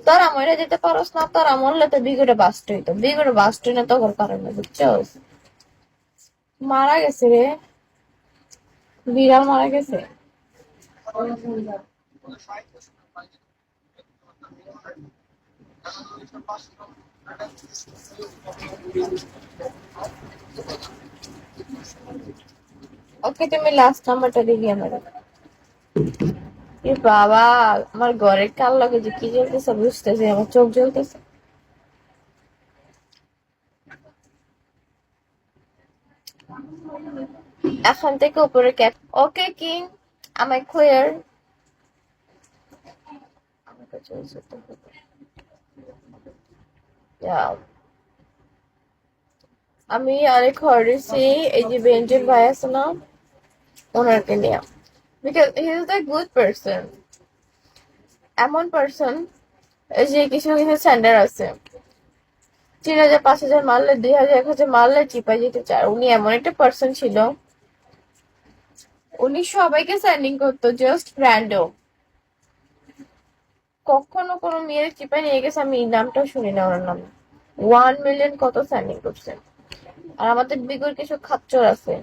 তোরা মরে যেতে পারস না, তোরা মরলে তো বিগড়ে বাস্ট হইতো, বিগড়ে বাস্ট হই না তোর কারণে, বুঝছস? মারা গেছে রে, বিড়াল মারা গেছে। ওকে, তুমি লাস্ট নাম্বারটা দিবি আমার। এ বাবা, আমার ঘরের কাল লাগে যে কি জ্বলতেছে বুঝতেছি, আমার চোখ জ্বলতেছে। এখন থেকে উপরে ক্যাপ। ওকে কিং, আমি ক্লিয়ার। আমাকে চলছে তো। Yeah. আমি অনেক হরেছি এই যে বেঞ্জের ভাই আছে না, ওনারকে নিয়ে, because he is the good person. এমন পার্সন যে কিছু কিছু স্যান্ডার আছে, 3,000 5,000 মারলে, 2,000 1,000 মারলে চিপাই যেতে চায়, উনি এমন একটা পার্সন ছিল। উনি সবাইকে স্যান্ডিং করতো, জাস্ট র্যান্ডম। কখনো কোনো মেয়ের চিপাই নিয়ে গেছে আমি এই নামটাও শুনি না ওনার নাম। 1 মিলিয়ন কত স্যান্ডিং করছে। আর আমাদের বিগর কিছু খাচ্চর আছে,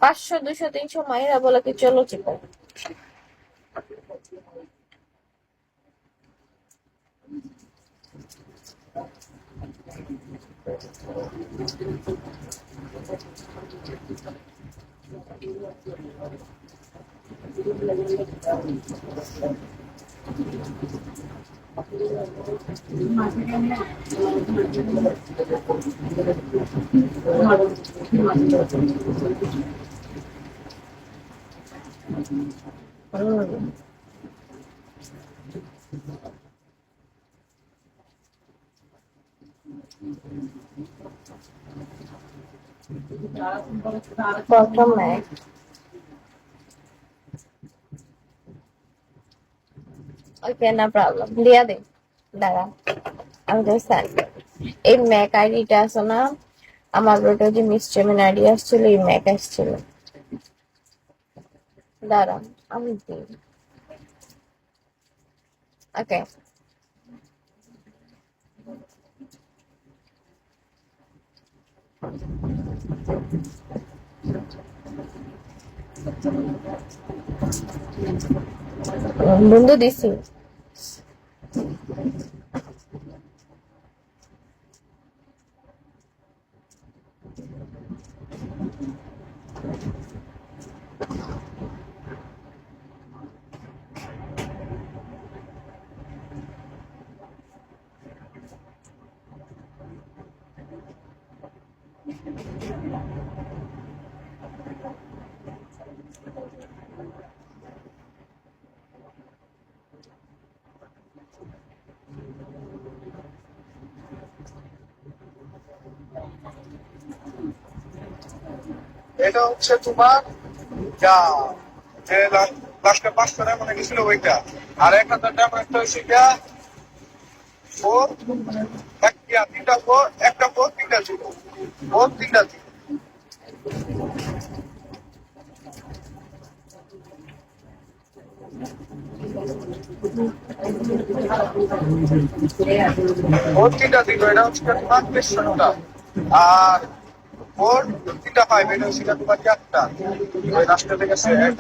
500 200 300 মাইরা বলে কি চলো চিপাই। প্রথম ম্যাচ। ওকে, না প্রবলেম, দিয়া দে। দাঁড়া, আমি তো স্যান্ড। এই ম্যাক আইডিটা আছে না, আমার ওটা যে মিসচেমেন আইডি আসছিল, এই ম্যাক আসছিল। দাঁড়া, আমি দিই। ওকে, বন্ধু দিছি। এটা হচ্ছে তোমার যা যে লাস্টে 500 ডায়মন্ড গেছিল ওইটা, আর 1,000 ডায়মন্ড একটা হচ্ছে গিয়া ফোর, তিনটা ফোর, একটা ফোর, তিনটা জিরো, ফোর তিনটা জিরো। ফোর তিনটা জিরো, এটা হচ্ছে গিয়া তোমার 500টা, আর ফোর তিনটা ফাইভ, এটা হচ্ছে গিয়া তোমার 4টা। ওই লাস্টে থেকে 1100।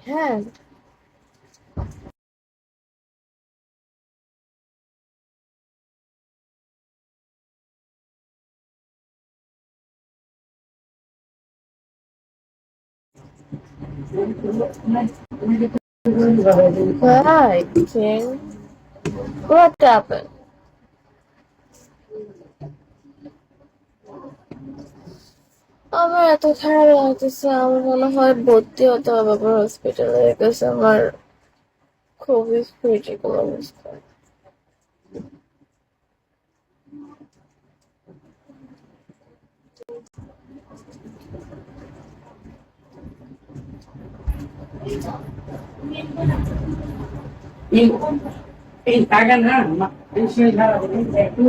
হ্যাঁ, Hi, King. What happened? আমার এত খারাপ লাগতেছে, আমার মনে হয় ভর্তি হতে হবে আবার হসপিটালে, গেছে আমার খুবই ক্রিটিক্যাল অবস্থা। এই এই টাকা না এই সময় খারাপ একটু